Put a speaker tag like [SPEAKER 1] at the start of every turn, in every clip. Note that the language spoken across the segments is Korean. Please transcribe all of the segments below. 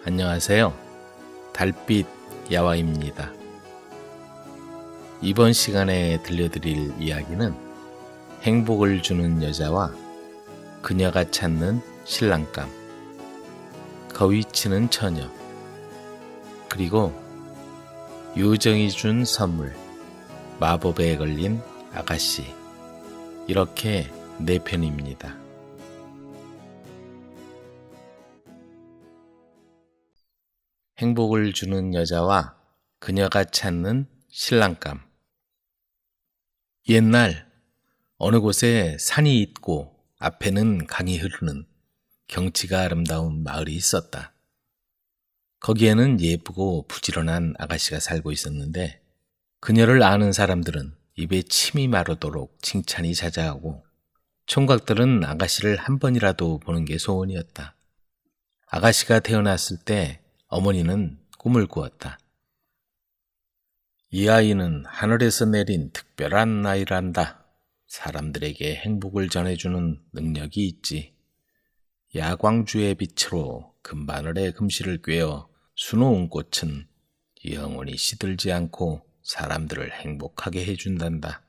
[SPEAKER 1] 안녕하세요. 달빛 야화입니다. 이번 시간에 들려드릴 이야기는 행복을 주는 여자와 그녀가 찾는 신랑감, 거위치는 처녀, 그리고 요정이 준 선물, 마법에 걸린 아가씨, 이렇게 4편입니다. 행복을 주는 여자와 그녀가 찾는 신랑감. 옛날 어느 곳에 산이 있고 앞에는 강이 흐르는 경치가 아름다운 마을이 있었다. 거기에는 예쁘고 부지런한 아가씨가 살고 있었는데 그녀를 아는 사람들은 입에 침이 마르도록 칭찬이 자자하고 총각들은 아가씨를 한 번이라도 보는 게 소원이었다. 아가씨가 태어났을 때 어머니는 꿈을 꾸었다. 이 아이는 하늘에서 내린 특별한 아이란다. 사람들에게 행복을 전해주는 능력이 있지. 야광주의 빛으로 금바늘에 금실을 꿰어 수놓은 꽃은 영원히 시들지 않고 사람들을 행복하게 해준단다.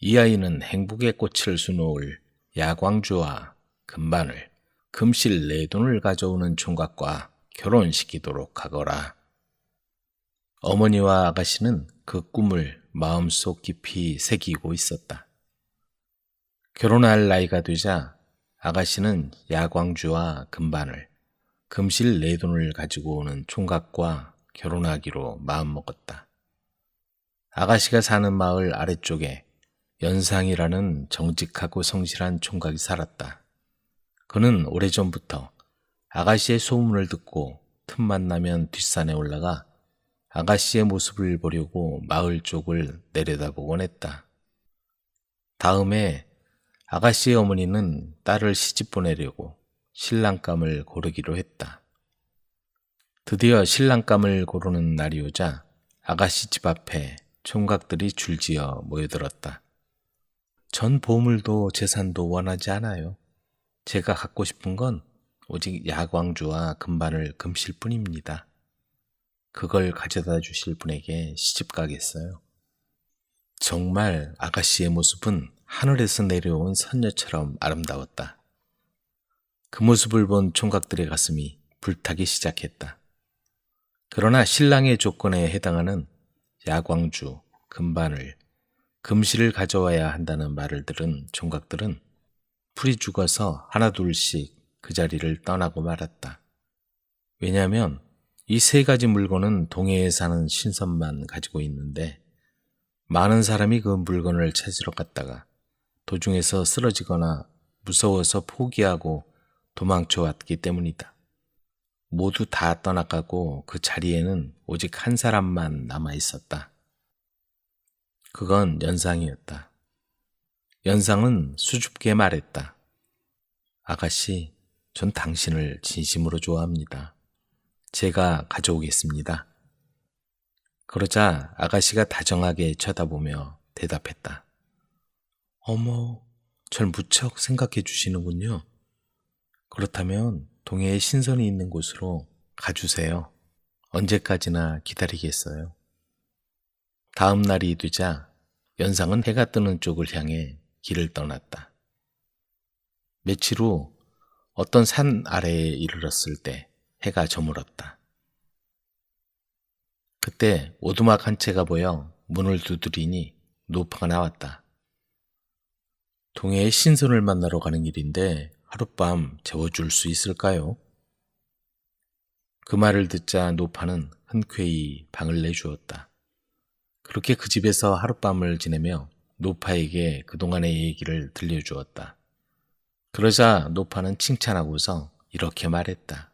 [SPEAKER 1] 이 아이는 행복의 꽃을 수놓을 야광주와 금바늘, 금실 4돈을 가져오는 총각과 결혼시키도록 하거라. 어머니와 아가씨는 그 꿈을 마음속 깊이 새기고 있었다. 결혼할 나이가 되자 아가씨는 야광주와 금바늘, 금실 4돈을 가지고 오는 총각과 결혼하기로 마음먹었다. 아가씨가 사는 마을 아래쪽에 연상이라는 정직하고 성실한 총각이 살았다. 그는 오래전부터 아가씨의 소문을 듣고 틈만 나면 뒷산에 올라가 아가씨의 모습을 보려고 마을 쪽을 내려다보곤 했다. 다음에 아가씨의 어머니는 딸을 시집 보내려고 신랑감을 고르기로 했다. 드디어 신랑감을 고르는 날이 오자 아가씨 집 앞에 총각들이 줄지어 모여들었다. 전 보물도 재산도 원하지 않아요. 제가 갖고 싶은 건 오직 야광주와 금바늘 금실 뿐입니다. 그걸 가져다 주실 분에게 시집 가겠어요. 정말 아가씨의 모습은 하늘에서 내려온 선녀처럼 아름다웠다. 그 모습을 본 총각들의 가슴이 불타기 시작했다. 그러나 신랑의 조건에 해당하는 야광주, 금바늘, 금실을 가져와야 한다는 말을 들은 총각들은 풀이 죽어서 하나둘씩 그 자리를 떠나고 말았다. 왜냐하면 이 3가지 물건은 동해에 사는 신선만 가지고 있는데 많은 사람이 그 물건을 찾으러 갔다가 도중에서 쓰러지거나 무서워서 포기하고 도망쳐 왔기 때문이다. 모두 다 떠나가고 그 자리에는 오직 한 사람만 남아 있었다. 그건 연상이었다. 연상은 수줍게 말했다. 아가씨, 전 당신을 진심으로 좋아합니다. 제가 가져오겠습니다. 그러자 아가씨가 다정하게 쳐다보며 대답했다. 어머, 절 무척 생각해 주시는군요. 그렇다면 동해에 신선이 있는 곳으로 가주세요. 언제까지나 기다리겠어요. 다음 날이 되자 연상은 해가 뜨는 쪽을 향해 길을 떠났다. 며칠 후 어떤 산 아래에 이르렀을 때 해가 저물었다. 그때 오두막 한 채가 보여 문을 두드리니 노파가 나왔다. 동해의 신선을 만나러 가는 길인데 하룻밤 재워줄 수 있을까요? 그 말을 듣자 노파는 흔쾌히 방을 내주었다. 그렇게 그 집에서 하룻밤을 지내며 노파에게 그동안의 얘기를 들려주었다. 그러자 노파는 칭찬하고서 이렇게 말했다.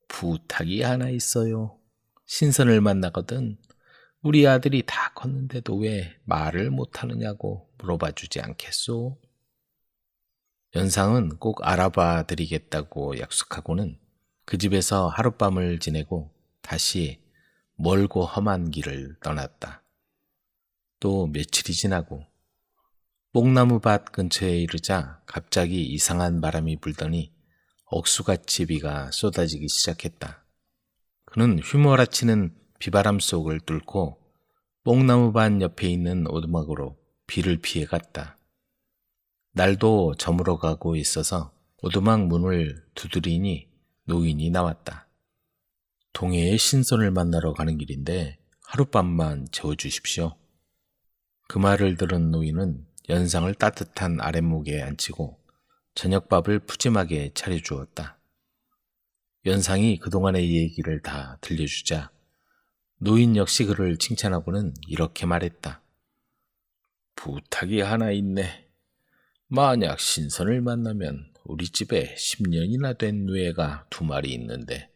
[SPEAKER 1] 부탁이 하나 있어요. 신선을 만나거든 우리 아들이 다 컸는데도 왜 말을 못하느냐고 물어봐 주지 않겠소? 연상은 꼭 알아봐 드리겠다고 약속하고는 그 집에서 하룻밤을 지내고 다시 멀고 험한 길을 떠났다. 또 며칠이 지나고 뽕나무 밭 근처에 이르자 갑자기 이상한 바람이 불더니 억수같이 비가 쏟아지기 시작했다. 그는 휘몰아치는 비바람 속을 뚫고 뽕나무밭 옆에 있는 오두막으로 비를 피해 갔다. 날도 저물어 가고 있어서 오두막 문을 두드리니 노인이 나왔다. 동해의 신선을 만나러 가는 길인데 하룻밤만 재워주십시오. 그 말을 들은 노인은 연상을 따뜻한 아랫목에 앉히고 저녁밥을 푸짐하게 차려주었다. 연상이 그동안의 얘기를 다 들려주자 노인 역시 그를 칭찬하고는 이렇게 말했다. 부탁이 하나 있네. 만약 신선을 만나면 우리 집에 10년이나 된 누에가 2마리 있는데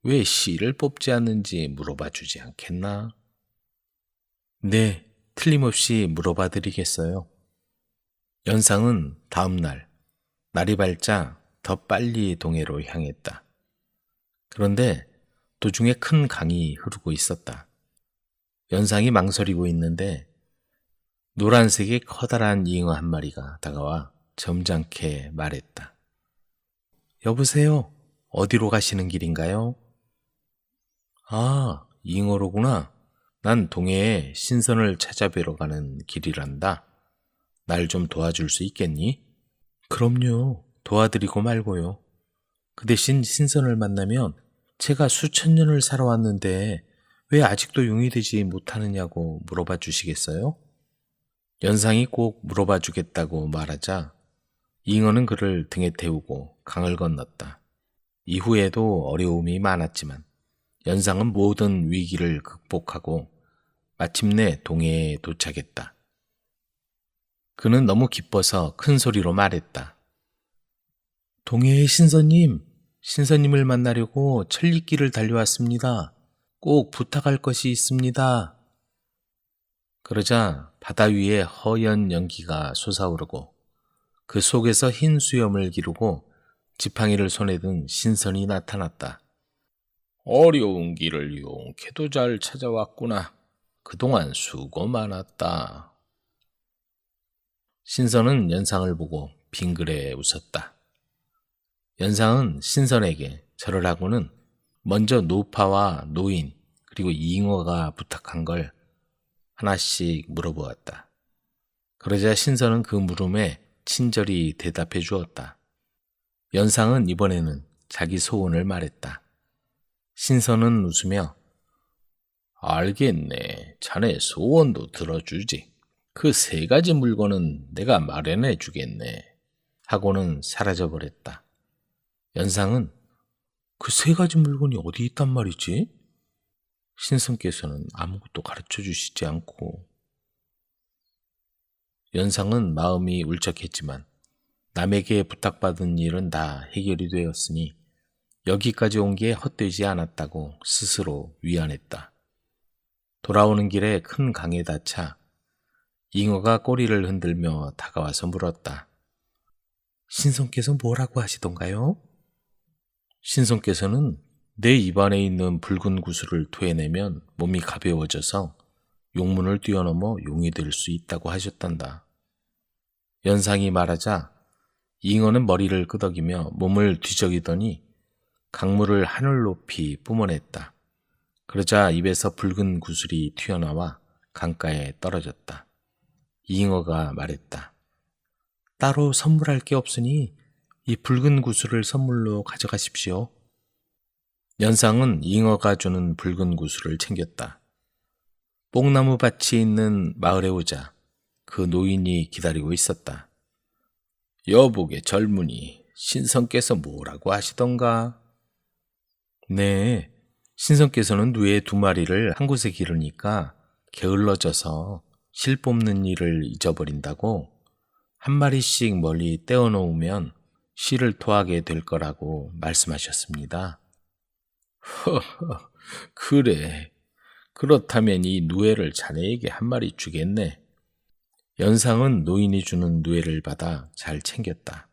[SPEAKER 1] 왜 씨를 뽑지 않는지 물어봐 주지 않겠나? 네, 틀림없이 물어봐 드리겠어요. 연상은 다음 날이 밝자 더 빨리 동해로 향했다. 그런데 도중에 큰 강이 흐르고 있었다. 연상이 망설이고 있는데 노란색의 커다란 잉어 한 마리가 다가와 점잖게 말했다. 여보세요? 어디로 가시는 길인가요? 아, 잉어로구나. 난 동해에 신선을 찾아뵈러 가는 길이란다. 날 좀 도와줄 수 있겠니? 그럼요. 도와드리고 말고요. 그 대신 신선을 만나면 제가 수천 년을 살아왔는데 왜 아직도 용이 되지 못하느냐고 물어봐 주시겠어요? 연상이 꼭 물어봐 주겠다고 말하자 잉어는 그를 등에 태우고 강을 건넜다. 이후에도 어려움이 많았지만 연상은 모든 위기를 극복하고 마침내 동해에 도착했다. 그는 너무 기뻐서 큰 소리로 말했다. 동해의 신선님, 신선님을 만나려고 천리길을 달려왔습니다. 꼭 부탁할 것이 있습니다. 그러자 바다 위에 허연 연기가 솟아오르고 그 속에서 흰 수염을 기르고 지팡이를 손에 든 신선이 나타났다. 어려운 길을 용케도 잘 찾아왔구나. 그동안 수고 많았다. 신선은 연상을 보고 빙그레 웃었다. 연상은 신선에게 절을 하고는 먼저 노파와 노인 그리고 잉어가 부탁한 걸 하나씩 물어보았다. 그러자 신선은 그 물음에 친절히 대답해 주었다. 연상은 이번에는 자기 소원을 말했다. 신선은 웃으며 알겠네. 자네 소원도 들어주지. 그 3가지 물건은 내가 마련해 주겠네. 하고는 사라져버렸다. 연상은 그 3가지 물건이 어디 있단 말이지? 신선께서는 아무것도 가르쳐 주시지 않고 연상은 마음이 울적했지만 남에게 부탁받은 일은 다 해결이 되었으니 여기까지 온 게 헛되지 않았다고 스스로 위안했다. 돌아오는 길에 큰 강에 닿자 잉어가 꼬리를 흔들며 다가와서 물었다. 신선께서 뭐라고 하시던가요? 신선께서는 내 입안에 있는 붉은 구슬을 토해내면 몸이 가벼워져서 용문을 뛰어넘어 용이 될 수 있다고 하셨단다. 연상이 말하자 잉어는 머리를 끄덕이며 몸을 뒤적이더니 강물을 하늘 높이 뿜어냈다. 그러자 입에서 붉은 구슬이 튀어나와 강가에 떨어졌다. 잉어가 말했다. 따로 선물할 게 없으니 이 붉은 구슬을 선물로 가져가십시오. 연상은 잉어가 주는 붉은 구슬을 챙겼다. 뽕나무 밭이 있는 마을에 오자 그 노인이 기다리고 있었다. 여복의 젊은이, 신선께서 뭐라고 하시던가? 네, 신선께서는 누에 2마리를 한 곳에 기르니까 게을러져서 실 뽑는 일을 잊어버린다고 한 마리씩 멀리 떼어놓으면 실을 토하게 될 거라고 말씀하셨습니다. 허허, 그래. 그렇다면 이 누에를 자네에게 한 마리 주겠네. 연상은 노인이 주는 누에를 받아 잘 챙겼다.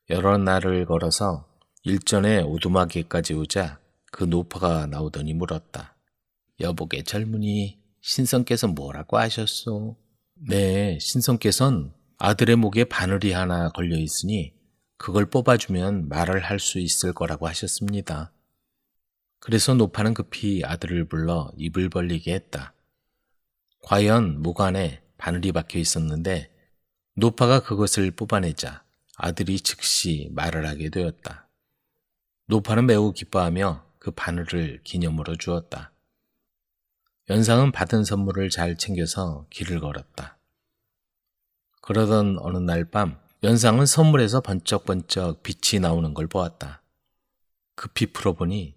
[SPEAKER 1] 여러 날을 걸어서 일전에 오두막에까지 오자 그 노파가 나오더니 물었다. 여복의 젊은이, 신선께서 뭐라고 하셨소? 네, 신선께서는 아들의 목에 바늘이 하나 걸려 있으니 그걸 뽑아주면 말을 할 수 있을 거라고 하셨습니다. 그래서 노파는 급히 아들을 불러 입을 벌리게 했다. 과연 목 안에 바늘이 박혀 있었는데 노파가 그것을 뽑아내자 아들이 즉시 말을 하게 되었다. 노파는 매우 기뻐하며 그 바늘을 기념으로 주었다. 연상은 받은 선물을 잘 챙겨서 길을 걸었다. 그러던 어느 날 밤 연상은 선물에서 번쩍번쩍 빛이 나오는 걸 보았다. 급히 풀어보니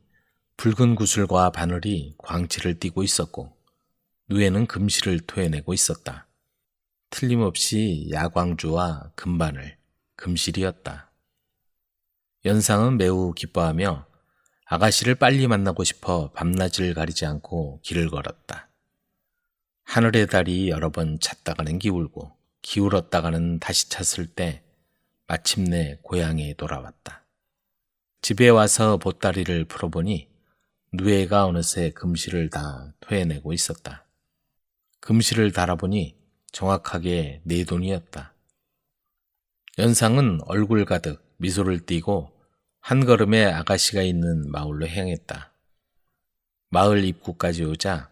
[SPEAKER 1] 붉은 구슬과 바늘이 광채를 띠고 있었고 누에는 금실을 토해내고 있었다. 틀림없이 야광주와 금바늘, 금실이었다. 연상은 매우 기뻐하며 아가씨를 빨리 만나고 싶어 밤낮을 가리지 않고 길을 걸었다. 하늘의 달이 여러 번 찼다가는 기울고 기울었다가는 다시 찼을 때 마침내 고향에 돌아왔다. 집에 와서 보따리를 풀어보니 누에가 어느새 금실을 다 토해내고 있었다. 금실을 달아보니 정확하게 4돈이었다. 연상은 얼굴 가득 미소를 띠고 한 걸음에 아가씨가 있는 마을로 향했다. 마을 입구까지 오자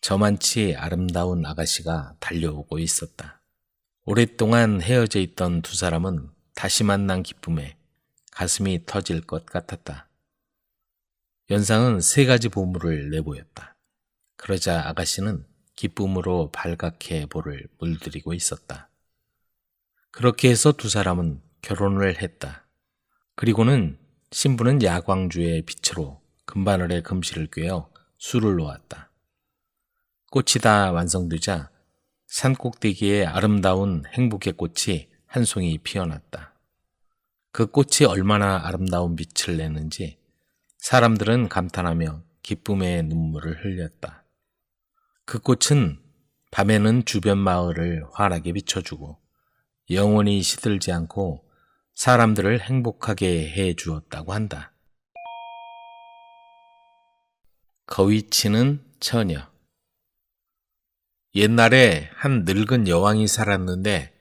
[SPEAKER 1] 저만치 아름다운 아가씨가 달려오고 있었다. 오랫동안 헤어져 있던 두 사람은 다시 만난 기쁨에 가슴이 터질 것 같았다. 연상은 3가지 보물을 내보였다. 그러자 아가씨는 기쁨으로 발갛게 볼을 물들이고 있었다. 그렇게 해서 두 사람은 결혼을 했다. 그리고는 신부는 야광주의 빛으로 금바늘에 금실을 꿰어 술을 놓았다. 꽃이 다 완성되자 산꼭대기에 아름다운 행복의 꽃이 한 송이 피어났다. 그 꽃이 얼마나 아름다운 빛을 내는지 사람들은 감탄하며 기쁨의 눈물을 흘렸다. 그 꽃은 밤에는 주변 마을을 환하게 비춰주고 영원히 시들지 않고 사람들을 행복하게 해 주었다고 한다. 거위치는 처녀. 옛날에 한 늙은 여왕이 살았는데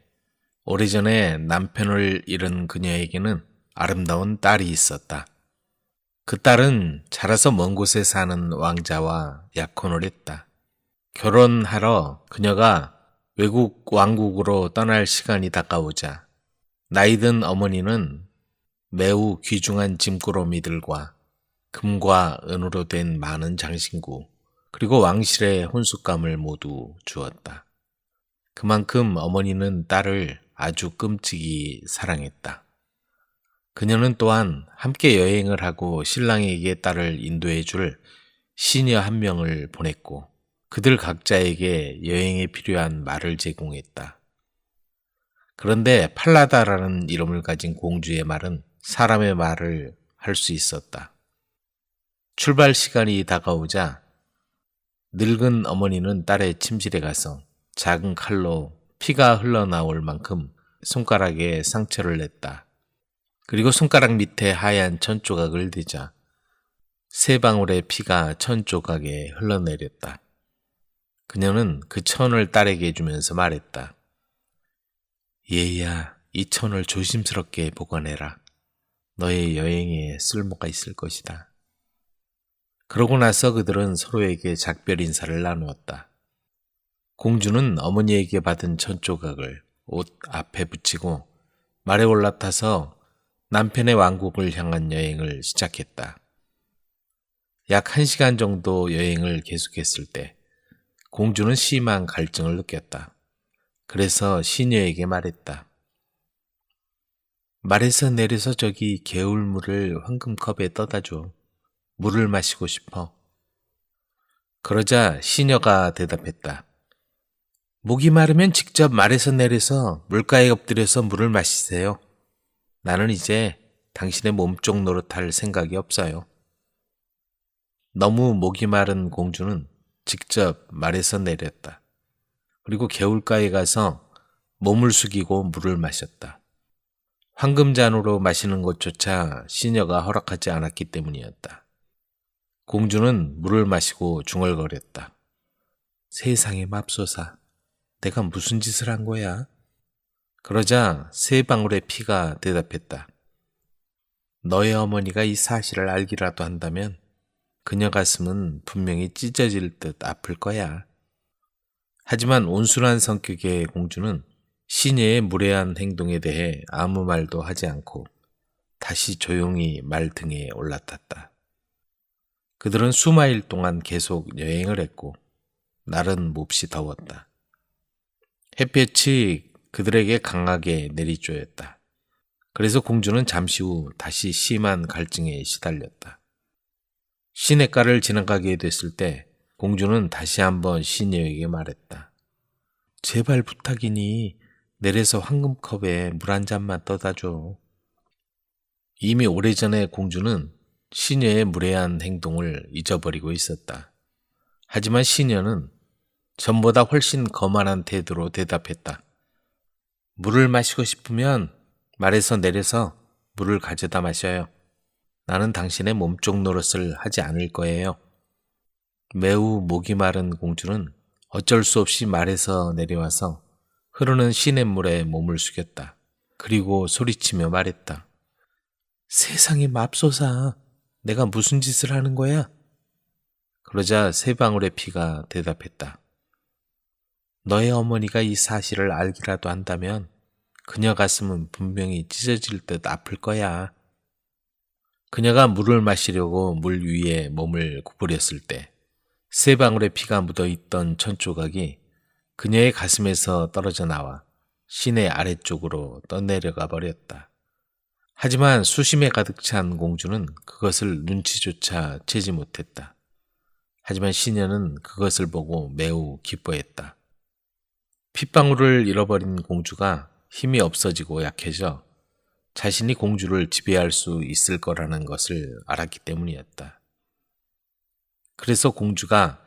[SPEAKER 1] 오래전에 남편을 잃은 그녀에게는 아름다운 딸이 있었다. 그 딸은 자라서 먼 곳에 사는 왕자와 약혼을 했다. 결혼하러 그녀가 외국 왕국으로 떠날 시간이 다가오자 나이든 어머니는 매우 귀중한 짐꾸러미들과 금과 은으로 된 많은 장신구 그리고 왕실의 혼숙감을 모두 주었다. 그만큼 어머니는 딸을 아주 끔찍이 사랑했다. 그녀는 또한 함께 여행을 하고 신랑에게 딸을 인도해 줄 시녀 한 명을 보냈고 그들 각자에게 여행에 필요한 말을 제공했다. 그런데 팔라다라는 이름을 가진 공주의 말은 사람의 말을 할 수 있었다. 출발 시간이 다가오자 늙은 어머니는 딸의 침실에 가서 작은 칼로 피가 흘러나올 만큼 손가락에 상처를 냈다. 그리고 손가락 밑에 하얀 천 조각을 대자 3방울의 피가 천 조각에 흘러내렸다. 그녀는 그 천을 딸에게 주면서 말했다. 얘야, 이 천을 조심스럽게 보관해라. 너의 여행에 쓸모가 있을 것이다. 그러고 나서 그들은 서로에게 작별 인사를 나누었다. 공주는 어머니에게 받은 천 조각을 옷 앞에 붙이고 말에 올라타서 남편의 왕국을 향한 여행을 시작했다. 약 1시간 정도 여행을 계속했을 때 공주는 심한 갈증을 느꼈다. 그래서 시녀에게 말했다. 말에서 내려서 저기 개울물을 황금컵에 떠다 줘. 물을 마시고 싶어. 그러자 시녀가 대답했다. 목이 마르면 직접 말에서 내려서 물가에 엎드려서 물을 마시세요. 나는 이제 당신의 몸쪽 노릇할 생각이 없어요. 너무 목이 마른 공주는 직접 말에서 내렸다. 그리고 개울가에 가서 몸을 숙이고 물을 마셨다. 황금잔으로 마시는 것조차 시녀가 허락하지 않았기 때문이었다. 공주는 물을 마시고 중얼거렸다. 세상에 맙소사, 내가 무슨 짓을 한 거야? 그러자 3방울의 피가 대답했다. 너의 어머니가 이 사실을 알기라도 한다면 그녀 가슴은 분명히 찢어질 듯 아플 거야. 하지만 온순한 성격의 공주는 시녀의 무례한 행동에 대해 아무 말도 하지 않고 다시 조용히 말 등에 올라탔다. 그들은 수마일 동안 계속 여행을 했고 날은 몹시 더웠다. 햇볕이 그들에게 강하게 내리쬐었다. 그래서 공주는 잠시 후 다시 심한 갈증에 시달렸다. 시냇가를 지나가게 됐을 때 공주는 다시 한번 시녀에게 말했다. 제발 부탁이니 내려서 황금컵에 물 한 잔만 떠다 줘. 이미 오래전에 공주는 시녀의 무례한 행동을 잊어버리고 있었다. 하지만 시녀는 전보다 훨씬 거만한 태도로 대답했다. 물을 마시고 싶으면 말에서 내려서 물을 가져다 마셔요. 나는 당신의 몸쪽 노릇을 하지 않을 거예요. 매우 목이 마른 공주는 어쩔 수 없이 말에서 내려와서 흐르는 시냇물에 몸을 숙였다. 그리고 소리치며 말했다. 세상에 맙소사, 내가 무슨 짓을 하는 거야? 그러자 세 방울의 피가 대답했다. 너의 어머니가 이 사실을 알기라도 한다면 그녀 가슴은 분명히 찢어질 듯 아플 거야. 그녀가 물을 마시려고 물 위에 몸을 구부렸을 때 세 방울의 피가 묻어있던 천조각이 그녀의 가슴에서 떨어져 나와 시내 아래쪽으로 떠내려가 버렸다. 하지만 수심에 가득 찬 공주는 그것을 눈치조차 채지 못했다. 하지만 시녀는 그것을 보고 매우 기뻐했다. 핏방울을 잃어버린 공주가 힘이 없어지고 약해져 자신이 공주를 지배할 수 있을 거라는 것을 알았기 때문이었다. 그래서 공주가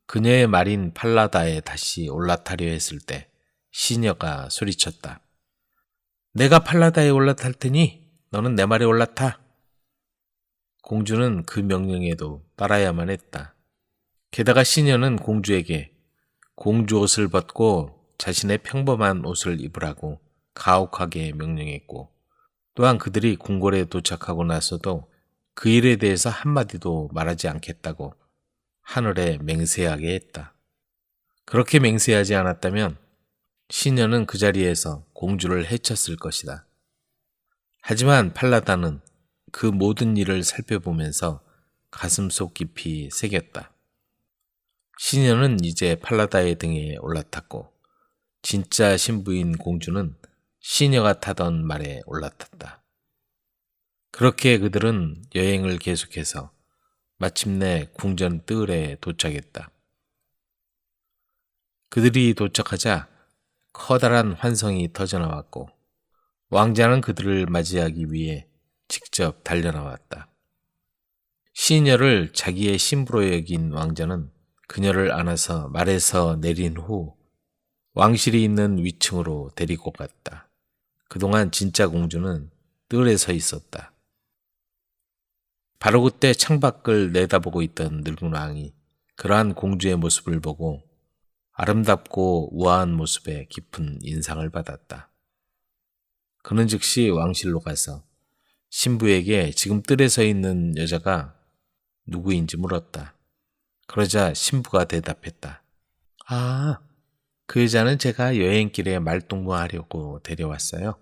[SPEAKER 1] 그녀의 말인 팔라다에 다시 올라타려 했을 때 시녀가 소리쳤다. 내가 팔라다에 올라탈 테니 너는 내 말에 올라타. 공주는 그 명령에도 따라야만 했다. 게다가 시녀는 공주에게 공주 옷을 벗고 자신의 평범한 옷을 입으라고 가혹하게 명령했고 또한 그들이 궁궐에 도착하고 나서도 그 일에 대해서 한마디도 말하지 않겠다고 하늘에 맹세하게 했다. 그렇게 맹세하지 않았다면 시녀는 그 자리에서 공주를 해쳤을 것이다. 하지만 팔라다는 그 모든 일을 살펴보면서 가슴속 깊이 새겼다. 시녀는 이제 팔라다의 등에 올라탔고 진짜 신부인 공주는 시녀가 타던 말에 올라탔다. 그렇게 그들은 여행을 계속해서 마침내 궁전 뜰에 도착했다. 그들이 도착하자 커다란 환성이 터져나왔고 왕자는 그들을 맞이하기 위해 직접 달려나왔다. 시녀를 자기의 신부로 여긴 왕자는 그녀를 안아서 말에서 내린 후 왕실이 있는 위층으로 데리고 갔다. 그동안 진짜 공주는 뜰에 서 있었다. 바로 그때 창밖을 내다보고 있던 늙은 왕이 그러한 공주의 모습을 보고 아름답고 우아한 모습에 깊은 인상을 받았다. 그는 즉시 왕실로 가서 신부에게 지금 뜰에 서 있는 여자가 누구인지 물었다. 그러자 신부가 대답했다. 아, 그 여자는 제가 여행길에 말동무하려고 데려왔어요.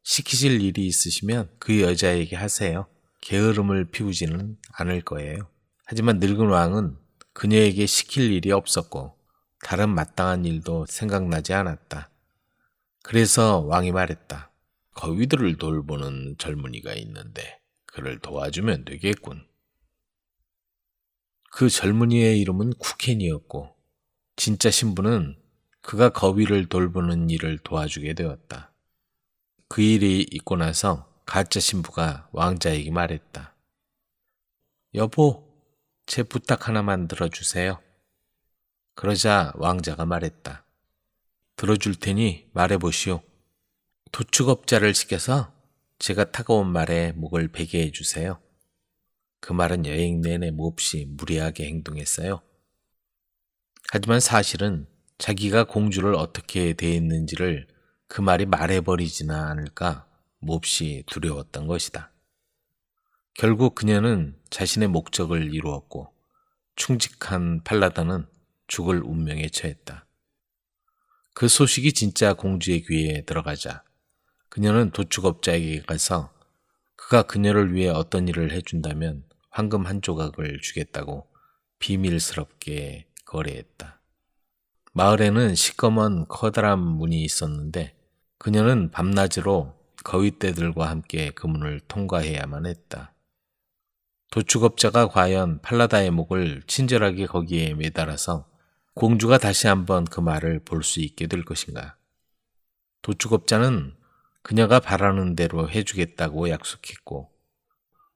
[SPEAKER 1] 시키실 일이 있으시면 그 여자에게 하세요. 게으름을 피우지는 않을 거예요. 하지만 늙은 왕은 그녀에게 시킬 일이 없었고 다른 마땅한 일도 생각나지 않았다. 그래서 왕이 말했다. 거위들을 돌보는 젊은이가 있는데 그를 도와주면 되겠군. 그 젊은이의 이름은 쿠켄이었고 진짜 신부는 그가 거위를 돌보는 일을 도와주게 되었다. 그 일이 있고 나서 가짜 신부가 왕자에게 말했다. 여보, 제 부탁 하나만 들어주세요. 그러자 왕자가 말했다. 들어줄 테니 말해보시오. 도축업자를 시켜서 제가 타고 온 말에 목을 베게 해주세요. 그 말은 여행 내내 몹시 무례하게 행동했어요. 하지만 사실은 자기가 공주를 어떻게 대했는지를 그 말이 말해버리지나 않을까 몹시 두려웠던 것이다. 결국 그녀는 자신의 목적을 이루었고 충직한 팔라다는 죽을 운명에 처했다. 그 소식이 진짜 공주의 귀에 들어가자 그녀는 도축업자에게 가서 그가 그녀를 위해 어떤 일을 해준다면 황금 한 조각을 주겠다고 비밀스럽게 거래했다. 마을에는 시꺼먼 커다란 문이 있었는데 그녀는 밤낮으로 거위떼들과 함께 그 문을 통과해야만 했다. 도축업자가 과연 팔라다의 목을 친절하게 거기에 매달아서 공주가 다시 한번 그 말을 볼 수 있게 될 것인가? 도축업자는 그녀가 바라는 대로 해주겠다고 약속했고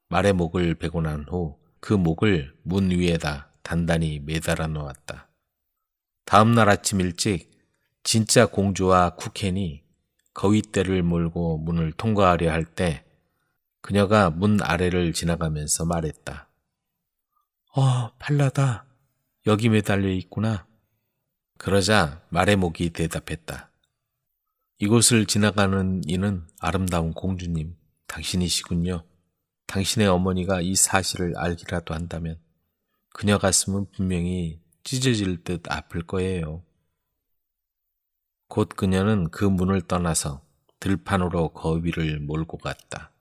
[SPEAKER 1] 말의 목을 베고 난 후 그 목을 문 위에다 단단히 매달아 놓았다. 다음 날 아침 일찍 진짜 공주와 쿠켄이 거위떼를 몰고 문을 통과하려 할 때 그녀가 문 아래를 지나가면서 말했다. 팔라다. 여기 매달려 있구나. 그러자 말의 목이 대답했다. 이곳을 지나가는 이는 아름다운 공주님, 당신이시군요. 당신의 어머니가 이 사실을 알기라도 한다면 그녀 가슴은 분명히 찢어질 듯 아플 거예요. 곧 그녀는 그 문을 떠나서 들판으로 거위를 몰고 갔다.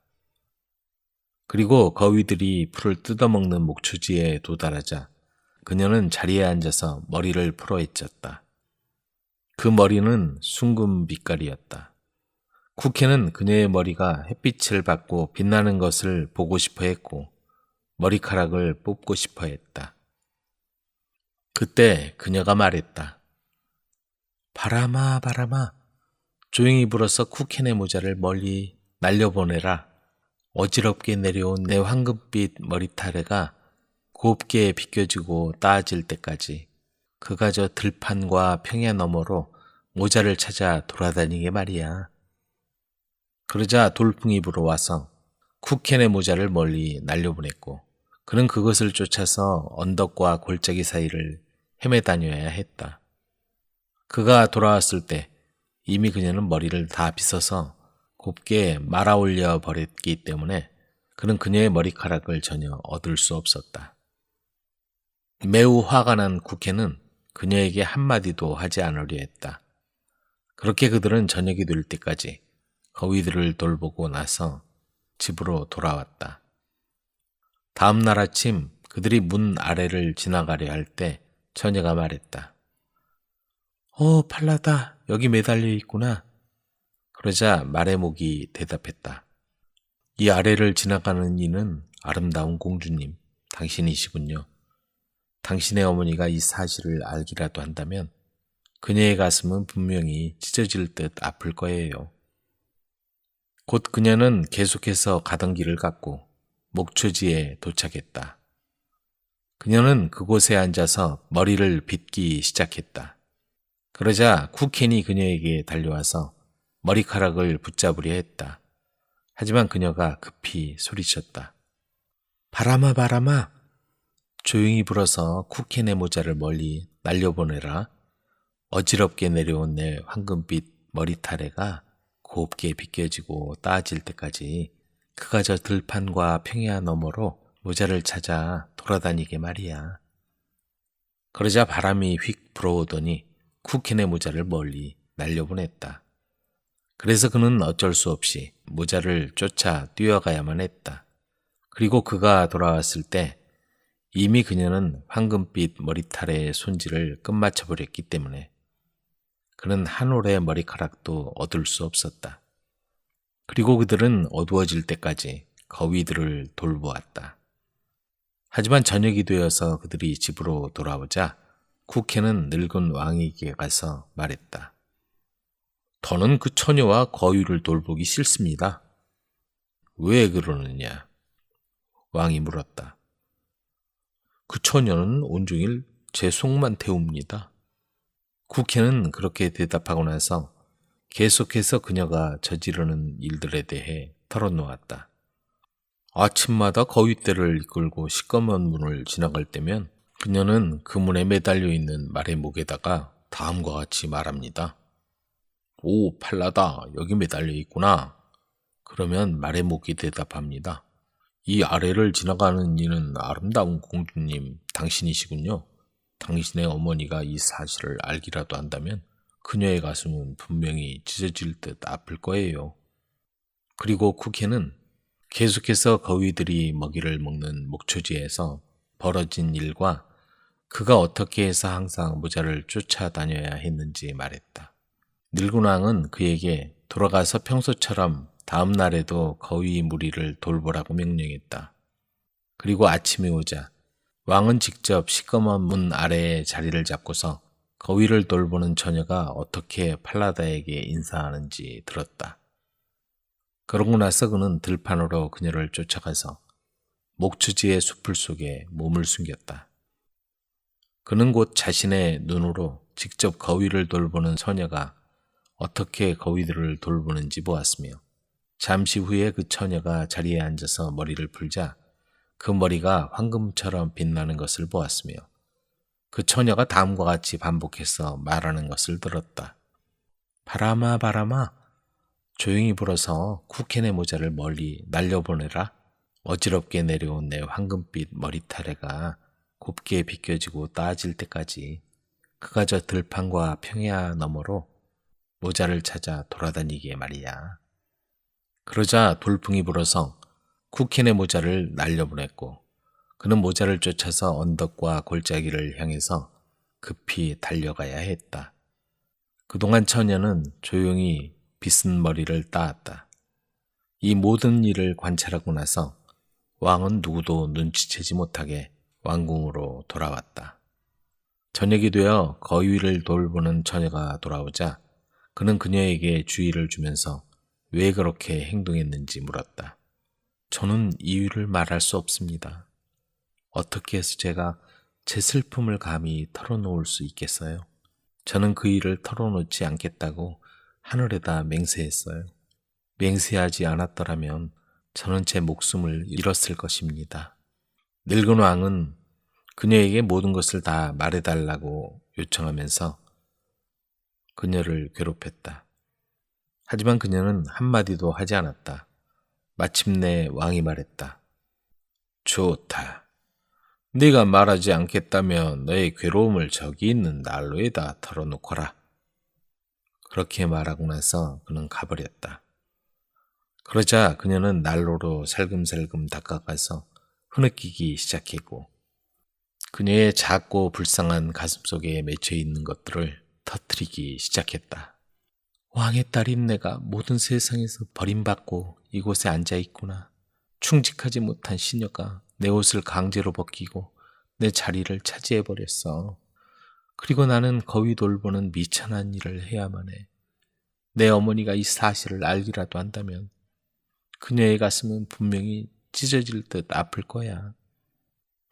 [SPEAKER 1] 그리고 거위들이 풀을 뜯어먹는 목초지에 도달하자 그녀는 자리에 앉아서 머리를 풀어헤쳤다. 그 머리는 숭금 빛깔이었다. 쿠케는 그녀의 머리가 햇빛을 받고 빛나는 것을 보고 싶어 했고 머리카락을 뽑고 싶어 했다. 그때 그녀가 말했다. 바람아, 바람아, 조용히 불어서 쿠켄의 모자를 멀리 날려보내라. 어지럽게 내려온 내 황금빛 머리타래가 곱게 비껴지고 따아질 때까지 그가 저 들판과 평야 너머로 모자를 찾아 돌아다니게 말이야. 그러자 돌풍이 불어와서 쿠켄의 모자를 멀리 날려보냈고 그는 그것을 쫓아서 언덕과 골짜기 사이를 헤매다녀야 했다. 그가 돌아왔을 때 이미 그녀는 머리를 다 빗어서 곱게 말아올려 버렸기 때문에 그는 그녀의 머리카락을 전혀 얻을 수 없었다. 매우 화가 난 쿠켄은 그녀에게 한마디도 하지 않으려 했다. 그렇게 그들은 저녁이 될 때까지 거위들을 돌보고 나서 집으로 돌아왔다. 다음 날 아침 그들이 문 아래를 지나가려 할 때 처녀가 말했다. 팔라다, 여기 매달려 있구나. 그러자 말의 목이 대답했다. 이 아래를 지나가는 이는 아름다운 공주님, 당신이시군요. 당신의 어머니가 이 사실을 알기라도 한다면 그녀의 가슴은 분명히 찢어질 듯 아플 거예요. 곧 그녀는 계속해서 가던 길을 갔고 목초지에 도착했다. 그녀는 그곳에 앉아서 머리를 빗기 시작했다. 그러자 쿠켄이 그녀에게 달려와서 머리카락을 붙잡으려 했다. 하지만 그녀가 급히 소리쳤다. 바람아, 바람아, 조용히 불어서 쿠켄의 모자를 멀리 날려보내라. 어지럽게 내려온 내 황금빛 머리타래가 곱게 비껴지고 따아질 때까지 그가 저 들판과 평야 너머로 모자를 찾아 돌아다니게 말이야. 그러자 바람이 휙 불어오더니 쿠켄의 모자를 멀리 날려보냈다. 그래서 그는 어쩔 수 없이 모자를 쫓아 뛰어가야만 했다. 그리고 그가 돌아왔을 때 이미 그녀는 황금빛 머리털의 손질을 끝마쳐버렸기 때문에 그는 한 올의 머리카락도 얻을 수 없었다. 그리고 그들은 어두워질 때까지 거위들을 돌보았다. 하지만 저녁이 되어서 그들이 집으로 돌아오자 쿠케는 늙은 왕에게 가서 말했다. 더는 그 처녀와 거위를 돌보기 싫습니다. 왜 그러느냐? 왕이 물었다. 그 처녀는 온종일 제 속만 태웁니다. 쿠케는 그렇게 대답하고 나서 계속해서 그녀가 저지르는 일들에 대해 털어놓았다. 아침마다 거위떼를 이끌고 시꺼먼 문을 지나갈 때면 그녀는 그 문에 매달려 있는 말의 목에다가 다음과 같이 말합니다. 오, 팔라다, 여기 매달려 있구나. 그러면 말의 목이 대답합니다. 이 아래를 지나가는 이는 아름다운 공주님 당신이시군요. 당신의 어머니가 이 사실을 알기라도 한다면 그녀의 가슴은 분명히 찢어질 듯 아플 거예요. 그리고 쿠키는 계속해서 거위들이 먹이를 먹는 목초지에서 벌어진 일과 그가 어떻게 해서 항상 모자를 쫓아다녀야 했는지 말했다. 늙은 왕은 그에게 돌아가서 평소처럼 다음 날에도 거위 무리를 돌보라고 명령했다. 그리고 아침이 오자 왕은 직접 시꺼먼 문 아래에 자리를 잡고서 거위를 돌보는 처녀가 어떻게 팔라다에게 인사하는지 들었다. 그러고 나서 그는 들판으로 그녀를 쫓아가서 목초지의 숲을 속에 몸을 숨겼다. 그는 곧 자신의 눈으로 직접 거위를 돌보는 처녀가 어떻게 거위들을 돌보는지 보았으며 잠시 후에 그 처녀가 자리에 앉아서 머리를 풀자 그 머리가 황금처럼 빛나는 것을 보았으며 그 처녀가 다음과 같이 반복해서 말하는 것을 들었다. 바람아 바람아 조용히 불어서 쿠켄의 모자를 멀리 날려보내라. 어지럽게 내려온 내 황금빛 머리타래가 곱게 비껴지고 따질 때까지 그가 저 들판과 평야 너머로 모자를 찾아 돌아다니게 말이야. 그러자 돌풍이 불어서 쿠켄의 모자를 날려보냈고 그는 모자를 쫓아서 언덕과 골짜기를 향해서 급히 달려가야 했다. 그동안 처녀는 조용히 빗은 머리를 따았다. 이 모든 일을 관찰하고 나서 왕은 누구도 눈치채지 못하게 왕궁으로 돌아왔다. 저녁이 되어 거위를 돌보는 처녀가 돌아오자 그는 그녀에게 주의를 주면서 왜 그렇게 행동했는지 물었다. 저는 이유를 말할 수 없습니다. 어떻게 해서 제가 제 슬픔을 감히 털어놓을 수 있겠어요? 저는 그 일을 털어놓지 않겠다고 하늘에다 맹세했어요. 맹세하지 않았더라면 저는 제 목숨을 잃었을 것입니다. 늙은 왕은 그녀에게 모든 것을 다 말해달라고 요청하면서 그녀를 괴롭혔다. 하지만 그녀는 한마디도 하지 않았다. 마침내 왕이 말했다. 좋다. 네가 말하지 않겠다면 너의 괴로움을 저기 있는 난로에다 털어놓거라. 그렇게 말하고 나서 그는 가버렸다. 그러자 그녀는 난로로 살금살금 다가가서 흐느끼기 시작했고 그녀의 작고 불쌍한 가슴속에 맺혀있는 것들을 터뜨리기 시작했다. 왕의 딸인 내가 모든 세상에서 버림받고 이곳에 앉아있구나. 충직하지 못한 시녀가 내 옷을 강제로 벗기고 내 자리를 차지해버렸어. 그리고 나는 거위 돌보는 미천한 일을 해야만 해. 내 어머니가 이 사실을 알기라도 한다면 그녀의 가슴은 분명히 찢어질 듯 아플 거야.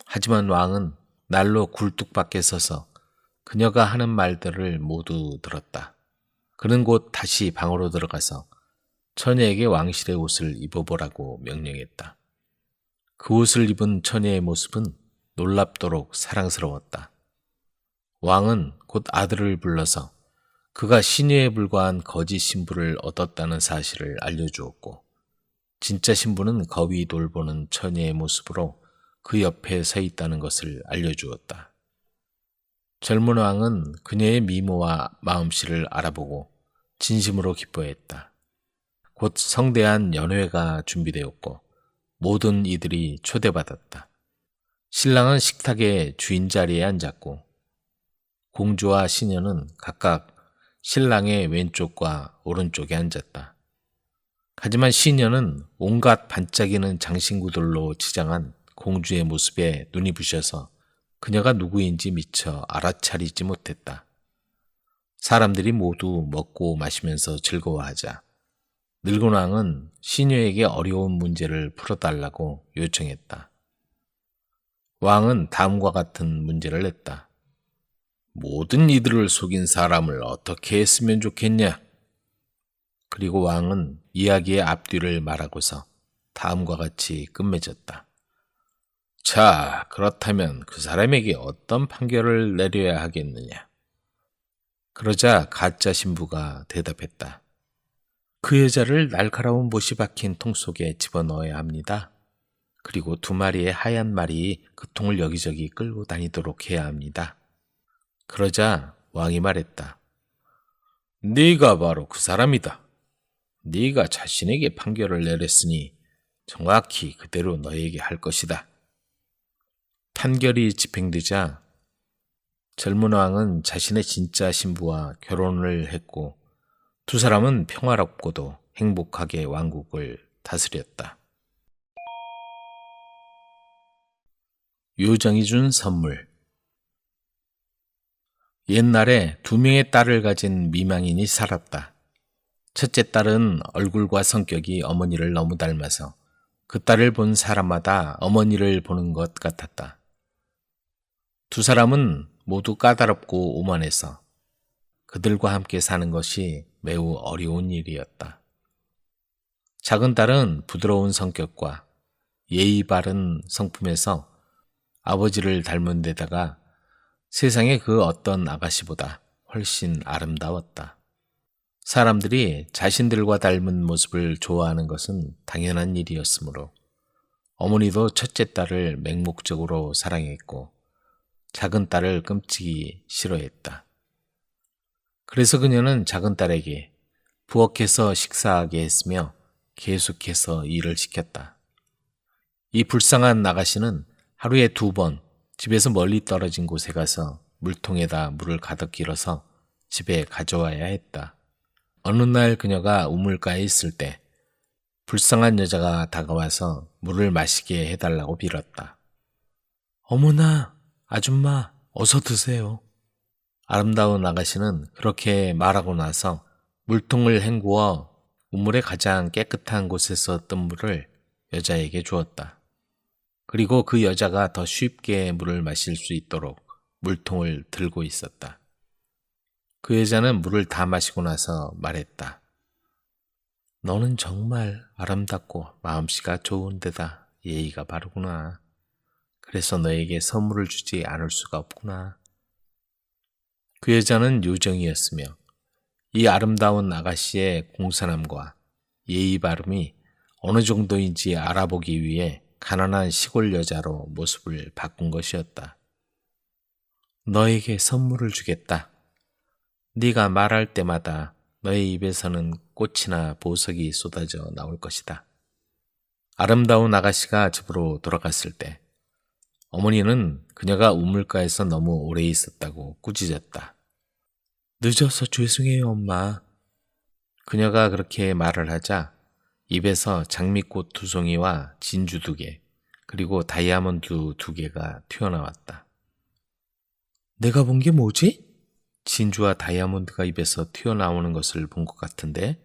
[SPEAKER 1] 하지만 왕은 날로 굴뚝 밖에 서서 그녀가 하는 말들을 모두 들었다. 그는 곧 다시 방으로 들어가서 처녀에게 왕실의 옷을 입어보라고 명령했다. 그 옷을 입은 처녀의 모습은 놀랍도록 사랑스러웠다. 왕은 곧 아들을 불러서 그가 시녀에 불과한 거짓 신부를 얻었다는 사실을 알려주었고 진짜 신부는 거위 돌보는 처녀의 모습으로 그 옆에 서 있다는 것을 알려주었다. 젊은 왕은 그녀의 미모와 마음씨를 알아보고 진심으로 기뻐했다. 곧 성대한 연회가 준비되었고 모든 이들이 초대받았다. 신랑은 식탁의 주인 자리에 앉았고 공주와 시녀는 각각 신랑의 왼쪽과 오른쪽에 앉았다. 하지만 시녀는 온갖 반짝이는 장신구들로 치장한 공주의 모습에 눈이 부셔서 그녀가 누구인지 미처 알아차리지 못했다. 사람들이 모두 먹고 마시면서 즐거워하자 늙은 왕은 시녀에게 어려운 문제를 풀어달라고 요청했다. 왕은 다음과 같은 문제를 냈다. 모든 이들을 속인 사람을 어떻게 했으면 좋겠냐? 그리고 왕은 이야기의 앞뒤를 말하고서 다음과 같이 끝맺었다. 자, 그렇다면 그 사람에게 어떤 판결을 내려야 하겠느냐? 그러자 가짜 신부가 대답했다. 그 여자를 날카로운 못이 박힌 통 속에 집어넣어야 합니다. 그리고 2마리의 하얀 말이 그 통을 여기저기 끌고 다니도록 해야 합니다. 그러자 왕이 말했다. 네가 바로 그 사람이다. 네가 자신에게 판결을 내렸으니 정확히 그대로 너에게 할 것이다. 판결이 집행되자 젊은 왕은 자신의 진짜 신부와 결혼을 했고 2사람은 평화롭고도 행복하게 왕국을 다스렸다. 요정이 준 선물. 옛날에 2명의 딸을 가진 미망인이 살았다. 첫째 딸은 얼굴과 성격이 어머니를 너무 닮아서 그 딸을 본 사람마다 어머니를 보는 것 같았다. 2사람은 모두 까다롭고 오만해서 그들과 함께 사는 것이 매우 어려운 일이었다. 작은 딸은 부드러운 성격과 예의 바른 성품에서 아버지를 닮은 데다가 세상의 그 어떤 아가씨보다 훨씬 아름다웠다. 사람들이 자신들과 닮은 모습을 좋아하는 것은 당연한 일이었으므로 어머니도 첫째 딸을 맹목적으로 사랑했고 작은 딸을 끔찍이 싫어했다. 그래서 그녀는 작은 딸에게 부엌에서 식사하게 했으며 계속해서 일을 시켰다. 이 불쌍한 아가씨는 하루에 2번 집에서 멀리 떨어진 곳에 가서 물통에다 물을 가득 길어서 집에 가져와야 했다. 어느 날 그녀가 우물가에 있을 때 불쌍한 여자가 다가와서 물을 마시게 해달라고 빌었다. 어머나, 아줌마, 어서 드세요. 아름다운 아가씨는 그렇게 말하고 나서 물통을 헹구어 우물의 가장 깨끗한 곳에서 뜬 물을 여자에게 주었다. 그리고 그 여자가 더 쉽게 물을 마실 수 있도록 물통을 들고 있었다. 그 여자는 물을 다 마시고 나서 말했다. 너는 정말 아름답고 마음씨가 좋은 데다 예의가 바르구나. 그래서 너에게 선물을 주지 않을 수가 없구나. 그 여자는 요정이었으며 이 아름다운 아가씨의 공손함과 예의 바름이 어느 정도인지 알아보기 위해 가난한 시골 여자로 모습을 바꾼 것이었다. 너에게 선물을 주겠다. 네가 말할 때마다 너의 입에서는 꽃이나 보석이 쏟아져 나올 것이다. 아름다운 아가씨가 집으로 돌아갔을 때 어머니는 그녀가 우물가에서 너무 오래 있었다고 꾸짖었다. 늦어서 죄송해요, 엄마. 그녀가 그렇게 말을 하자 입에서 장미꽃 2송이와 진주 2개, 그리고 다이아몬드 2개가 튀어나왔다. 내가 본 게 뭐지? 진주와 다이아몬드가 입에서 튀어나오는 것을 본 것 같은데?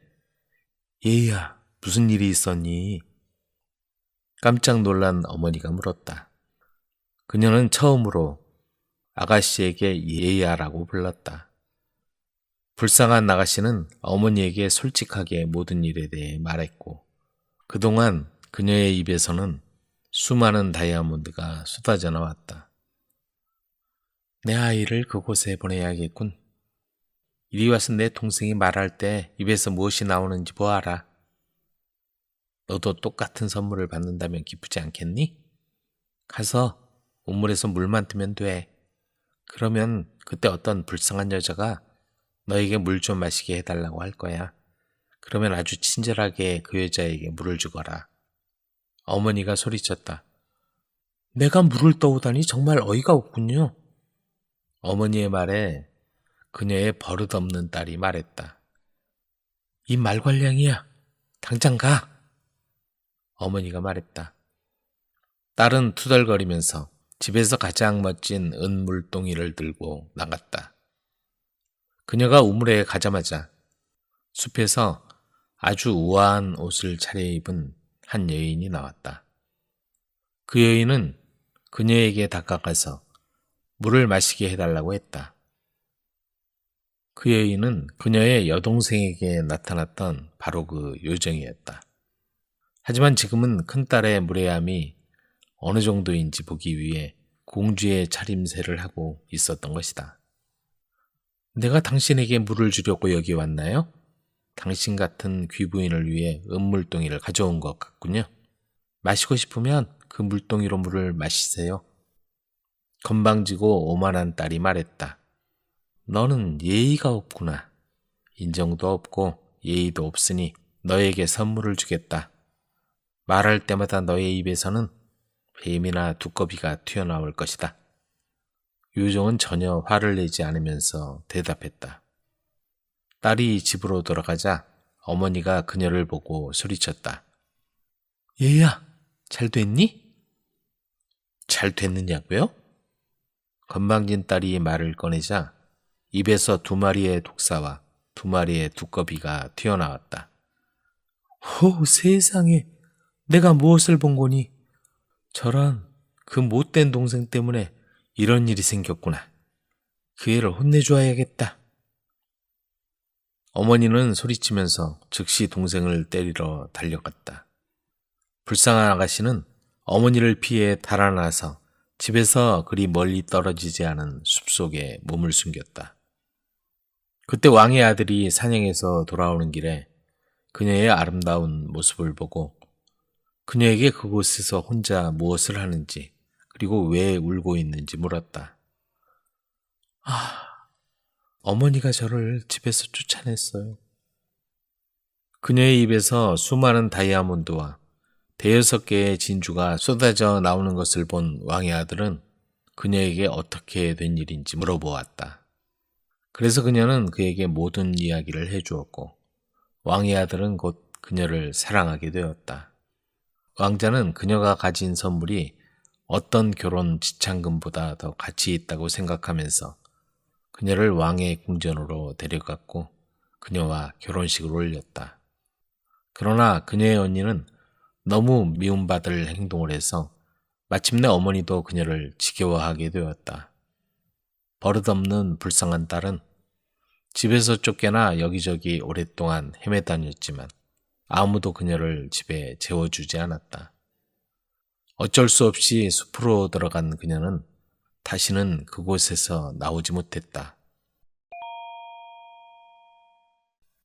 [SPEAKER 1] 얘야, 무슨 일이 있었니? 깜짝 놀란 어머니가 물었다. 그녀는 처음으로 아가씨에게 얘야라고 불렀다. 불쌍한 아가씨는 어머니에게 솔직하게 모든 일에 대해 말했고 그동안 그녀의 입에서는 수많은 다이아몬드가 쏟아져 나왔다. 내 아이를 그곳에 보내야겠군. 이리 와서 내 동생이 말할 때 입에서 무엇이 나오는지 보아라. 너도 똑같은 선물을 받는다면 기쁘지 않겠니? 가서 우물에서 물만 뜨면 돼. 그러면 그때 어떤 불쌍한 여자가 너에게 물 좀 마시게 해달라고 할 거야. 그러면 아주 친절하게 그 여자에게 물을 주거라. 어머니가 소리쳤다. 내가 물을 떠오다니 정말 어이가 없군요. 어머니의 말에 그녀의 버릇없는 딸이 말했다. 이 말괄량이야. 당장 가. 어머니가 말했다. 딸은 투덜거리면서 집에서 가장 멋진 은물동이를 들고 나갔다. 그녀가 우물에 가자마자 숲에서 아주 우아한 옷을 차려입은 한 여인이 나왔다. 그 여인은 그녀에게 다가가서 물을 마시게 해달라고 했다. 그 여인은 그녀의 여동생에게 나타났던 바로 그 요정이었다. 하지만 지금은 큰딸의 무례함이 어느 정도인지 보기 위해 공주의 차림새를 하고 있었던 것이다. 내가 당신에게 물을 주려고 여기 왔나요? 당신 같은 귀부인을 위해 은물동이를 가져온 것 같군요. 마시고 싶으면 그 물동이로 물을 마시세요. 건방지고 오만한 딸이 말했다. 너는 예의가 없구나. 인정도 없고 예의도 없으니 너에게 선물을 주겠다. 말할 때마다 너의 입에서는 뱀이나 두꺼비가 튀어나올 것이다. 유종은 전혀 화를 내지 않으면서 대답했다. 딸이 집으로 돌아가자 어머니가 그녀를 보고 소리쳤다. 얘야, 잘 됐니? 잘 됐느냐고요? 건방진 딸이 말을 꺼내자 입에서 2마리의 독사와 2마리의 두꺼비가 튀어나왔다. 오, 세상에, 내가 무엇을 본 거니? 저런 그 못된 동생 때문에 이런 일이 생겼구나. 그 애를 혼내줘야겠다. 어머니는 소리치면서 즉시 동생을 때리러 달려갔다. 불쌍한 아가씨는 어머니를 피해 달아나서 집에서 그리 멀리 떨어지지 않은 숲속에 몸을 숨겼다. 그때 왕의 아들이 사냥해서 돌아오는 길에 그녀의 아름다운 모습을 보고 그녀에게 그곳에서 혼자 무엇을 하는지 그리고 왜 울고 있는지 물었다. 어머니가 저를 집에서 쫓아냈어요. 그녀의 입에서 수많은 다이아몬드와 5개의 진주가 쏟아져 나오는 것을 본 왕의 아들은 그녀에게 어떻게 된 일인지 물어보았다. 그래서 그녀는 그에게 모든 이야기를 해주었고 왕의 아들은 곧 그녀를 사랑하게 되었다. 왕자는 그녀가 가진 선물이 어떤 결혼 지참금보다 더 가치 있다고 생각하면서 그녀를 왕의 궁전으로 데려갔고 그녀와 결혼식을 올렸다. 그러나 그녀의 언니는 너무 미움받을 행동을 해서 마침내 어머니도 그녀를 지겨워하게 되었다. 버릇없는 불쌍한 딸은 집에서 쫓겨나 여기저기 오랫동안 헤매다녔지만 아무도 그녀를 집에 재워주지 않았다. 어쩔 수 없이 숲으로 들어간 그녀는 다시는 그곳에서 나오지 못했다.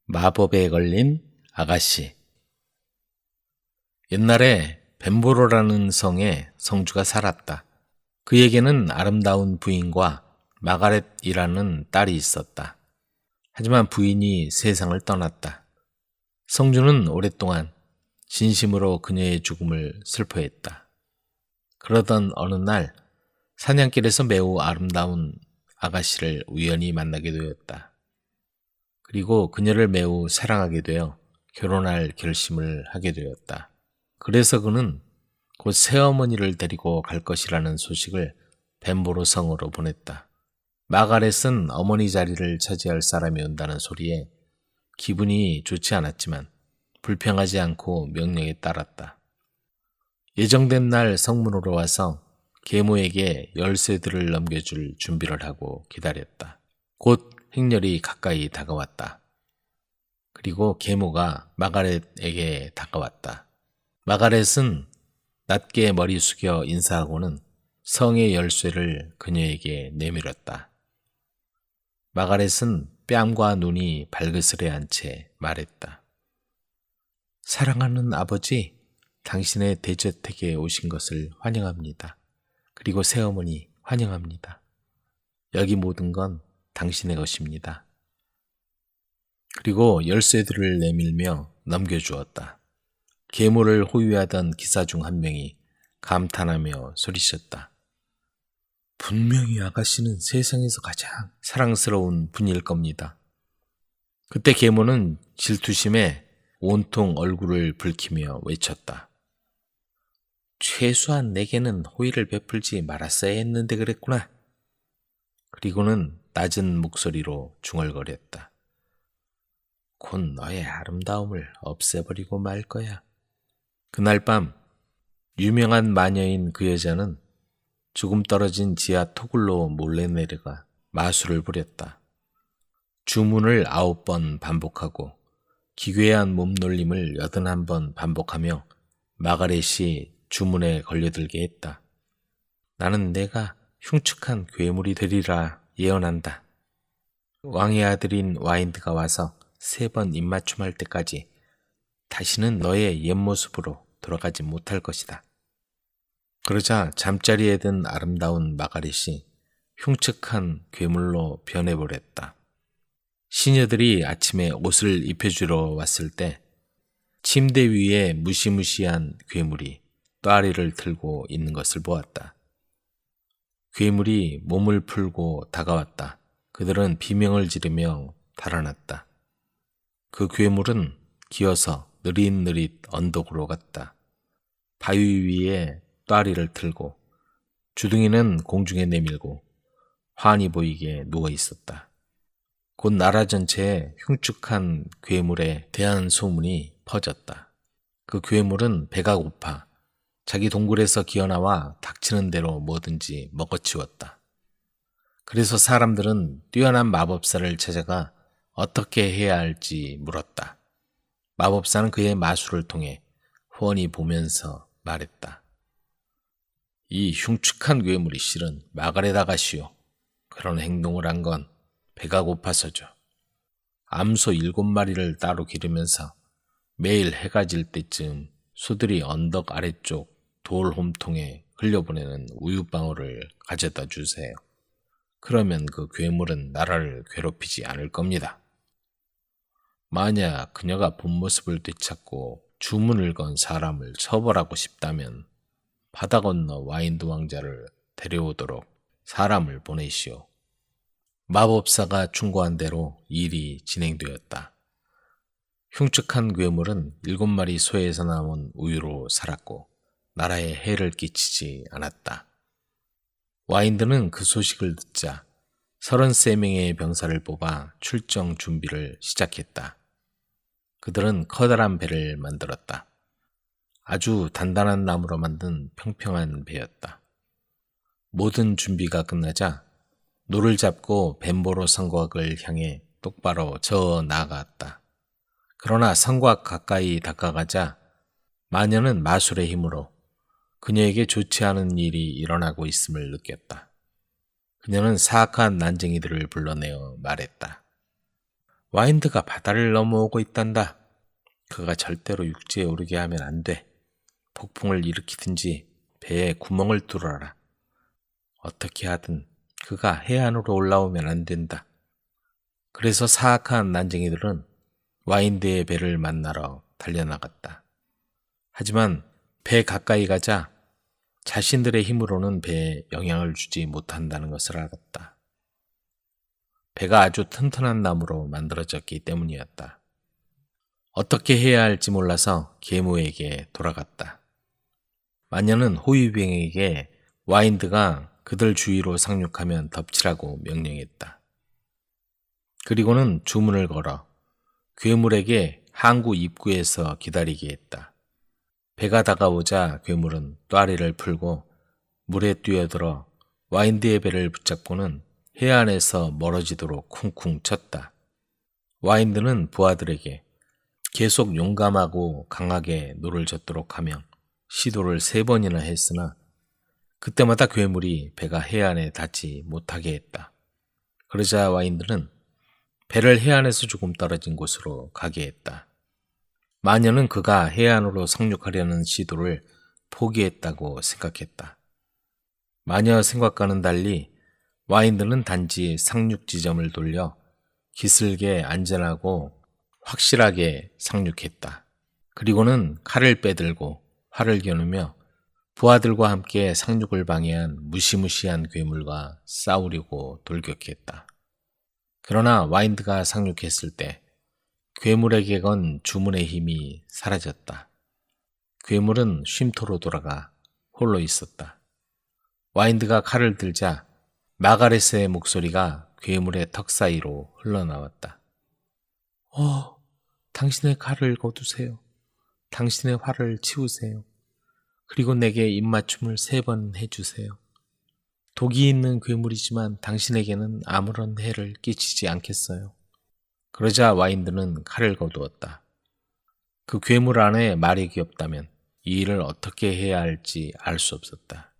[SPEAKER 1] 마법에 걸린 아가씨. 옛날에 벤보로라는 성에 성주가 살았다. 그에게는 아름다운 부인과 마가렛이라는 딸이 있었다. 하지만 부인이 세상을 떠났다. 성주는 오랫동안 진심으로 그녀의 죽음을 슬퍼했다. 그러던 어느 날 사냥길에서 매우 아름다운 아가씨를 우연히 만나게 되었다. 그리고 그녀를 매우 사랑하게 되어 결혼할 결심을 하게 되었다. 그래서 그는 곧 새어머니를 데리고 갈 것이라는 소식을 벤보로 성으로 보냈다. 마가렛은 어머니 자리를 차지할 사람이 온다는 소리에 기분이 좋지 않았지만 불평하지 않고 명령에 따랐다. 예정된 날 성문으로 와서 계모에게 열쇠들을 넘겨줄 준비를 하고 기다렸다. 곧 행렬이 가까이 다가왔다. 그리고 계모가 마가렛에게 다가왔다. 마가렛은 낮게 머리 숙여 인사하고는 성의 열쇠를 그녀에게 내밀었다. 마가렛은 뺨과 눈이 발그스레한 채 말했다. 사랑하는 아버지, 당신의 대저택에 오신 것을 환영합니다. 그리고 새어머니 환영합니다. 여기 모든 건 당신의 것입니다. 그리고 열쇠들을 내밀며 넘겨주었다. 계모를 호위하던 기사 중 한 명이 감탄하며 소리쳤다. 분명히 아가씨는 세상에서 가장 사랑스러운 분일 겁니다. 그때 계모는 질투심에 온통 얼굴을 붉히며 외쳤다. 최소한 내게는 호의를 베풀지 말았어야 했는데 그랬구나. 그리고는 낮은 목소리로 중얼거렸다. 곧 너의 아름다움을 없애버리고 말 거야. 그날 밤 유명한 마녀인 그 여자는 조금 떨어진 지하 토굴로 몰래 내려가 마술을 부렸다. 주문을 9번 반복하고 기괴한 몸놀림을 81번 반복하며 마가렛이 주문에 걸려들게 했다. 나는 내가 흉측한 괴물이 되리라 예언한다. 왕의 아들인 와인드가 와서 3번 입맞춤할 때까지 다시는 너의 옛 모습으로 돌아가지 못할 것이다. 그러자 잠자리에 든 아름다운 마가렛이 흉측한 괴물로 변해버렸다. 시녀들이 아침에 옷을 입혀주러 왔을 때 침대 위에 무시무시한 괴물이 또아리를 틀고 있는 것을 보았다. 괴물이 몸을 풀고 다가왔다. 그들은 비명을 지르며 달아났다. 그 괴물은 기어서 느릿느릿 언덕으로 갔다. 바위 위에 또아리를 틀고 주둥이는 공중에 내밀고 환히 보이게 누워 있었다. 곧 나라 전체에 흉측한 괴물에 대한 소문이 퍼졌다. 그 괴물은 배가 고파 자기 동굴에서 기어나와 닥치는 대로 뭐든지 먹어치웠다. 그래서 사람들은 뛰어난 마법사를 찾아가 어떻게 해야 할지 물었다. 마법사는 그의 마술을 통해 훤히 보면서 말했다. 이 흉측한 괴물이 실은 마가렛 아가씨요. 그런 행동을 한 건 배가 고파서죠. 암소 7마리를 따로 기르면서 매일 해가 질 때쯤 소들이 언덕 아래쪽 돌 홈통에 흘려보내는 우유방울을 가져다 주세요. 그러면 그 괴물은 나라를 괴롭히지 않을 겁니다. 만약 그녀가 본 모습을 되찾고 주문을 건 사람을 처벌하고 싶다면 바다 건너 와인드 왕자를 데려오도록 사람을 보내시오. 마법사가 충고한 대로 일이 진행되었다. 흉측한 괴물은 7마리 소에서 나온 우유로 살았고 나라에 해를 끼치지 않았다. 와인드는 그 소식을 듣자 33명의 병사를 뽑아 출정 준비를 시작했다. 그들은 커다란 배를 만들었다. 아주 단단한 나무로 만든 평평한 배였다. 모든 준비가 끝나자 노를 잡고 벤보로 성곽을 향해 똑바로 저어 나아갔다. 그러나 성곽 가까이 다가가자 마녀는 마술의 힘으로 그녀에게 좋지 않은 일이 일어나고 있음을 느꼈다. 그녀는 사악한 난쟁이들을 불러내어 말했다. 와인드가 바다를 넘어오고 있단다. 그가 절대로 육지에 오르게 하면 안 돼. 폭풍을 일으키든지 배에 구멍을 뚫어라. 어떻게 하든 그가 해안으로 올라오면 안 된다. 그래서 사악한 난쟁이들은 와인드의 배를 만나러 달려나갔다. 하지만 배 가까이 가자 자신들의 힘으로는 배에 영향을 주지 못한다는 것을 알았다. 배가 아주 튼튼한 나무로 만들어졌기 때문이었다. 어떻게 해야 할지 몰라서 계모에게 돌아갔다. 마녀는 호위병에게 와인드가 그들 주위로 상륙하면 덮치라고 명령했다. 그리고는 주문을 걸어 괴물에게 항구 입구에서 기다리게 했다. 배가 다가오자 괴물은 또아리를 풀고 물에 뛰어들어 와인드의 배를 붙잡고는 해안에서 멀어지도록 쿵쿵 쳤다. 와인드는 부하들에게 계속 용감하고 강하게 노를 젓도록 하며 시도를 3번이나 했으나 그때마다 괴물이 배가 해안에 닿지 못하게 했다. 그러자 와인드는 배를 해안에서 조금 떨어진 곳으로 가게 했다. 마녀는 그가 해안으로 상륙하려는 시도를 포기했다고 생각했다. 마녀 생각과는 달리 와인드는 단지 상륙 지점을 돌려 기슭에 안전하고 확실하게 상륙했다. 그리고는 칼을 빼들고 활을 겨누며 부하들과 함께 상륙을 방해한 무시무시한 괴물과 싸우려고 돌격했다. 그러나 와인드가 상륙했을 때 괴물에게 건 주문의 힘이 사라졌다. 괴물은 쉼터로 돌아가 홀로 있었다. 와인드가 칼을 들자 마가렛의 목소리가 괴물의 턱 사이로 흘러나왔다. 당신의 칼을 거두세요. 당신의 활을 치우세요. 그리고 내게 입맞춤을 3번 해주세요. 독이 있는 괴물이지만 당신에게는 아무런 해를 끼치지 않겠어요. 그러자 와인드는 칼을 거두었다. 그 괴물 안에 마력이 없다면 이 일을 어떻게 해야 할지 알 수 없었다.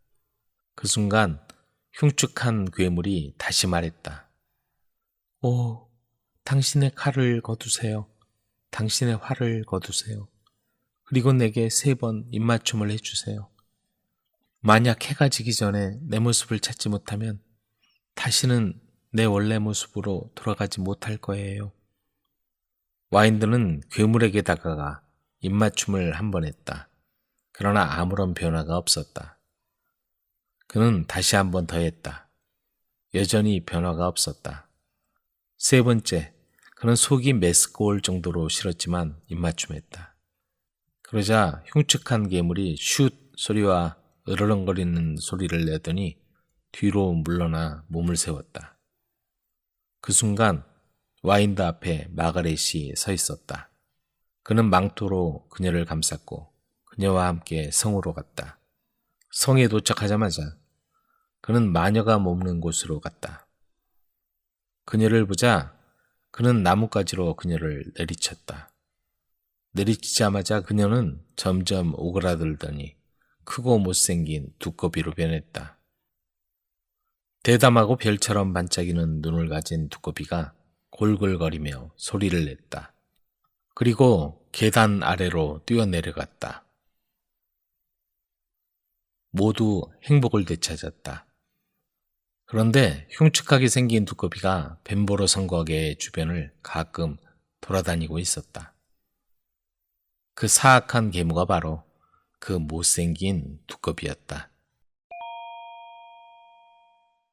[SPEAKER 1] 그 순간 흉측한 괴물이 다시 말했다. 당신의 칼을 거두세요. 당신의 활을 거두세요. 그리고 내게 3번 입맞춤을 해주세요. 만약 해가 지기 전에 내 모습을 찾지 못하면 다시는 내 원래 모습으로 돌아가지 못할 거예요. 와인드는 괴물에게 다가가 입맞춤을 한 번 했다. 그러나 아무런 변화가 없었다. 그는 다시 한 번 더 했다. 여전히 변화가 없었다. 세 번째, 그는 속이 메스꺼울 정도로 싫었지만 입맞춤했다. 그러자 흉측한 괴물이 슛 소리와 으르렁거리는 소리를 내더니 뒤로 물러나 몸을 세웠다. 그 순간 와인드 앞에 마가렛이 서 있었다. 그는 망토로 그녀를 감쌌고 그녀와 함께 성으로 갔다. 성에 도착하자마자 그는 마녀가 머무는 곳으로 갔다. 그녀를 보자 그는 나뭇가지로 그녀를 내리쳤다. 내리치자마자 그녀는 점점 오그라들더니 크고 못생긴 두꺼비로 변했다. 대담하고 별처럼 반짝이는 눈을 가진 두꺼비가 골골거리며 소리를 냈다. 그리고 계단 아래로 뛰어내려갔다. 모두 행복을 되찾았다. 그런데 흉측하게 생긴 두꺼비가 벤보로 성곽의 주변을 가끔 돌아다니고 있었다. 그 사악한 계무가 바로 그 못생긴 두꺼비였다.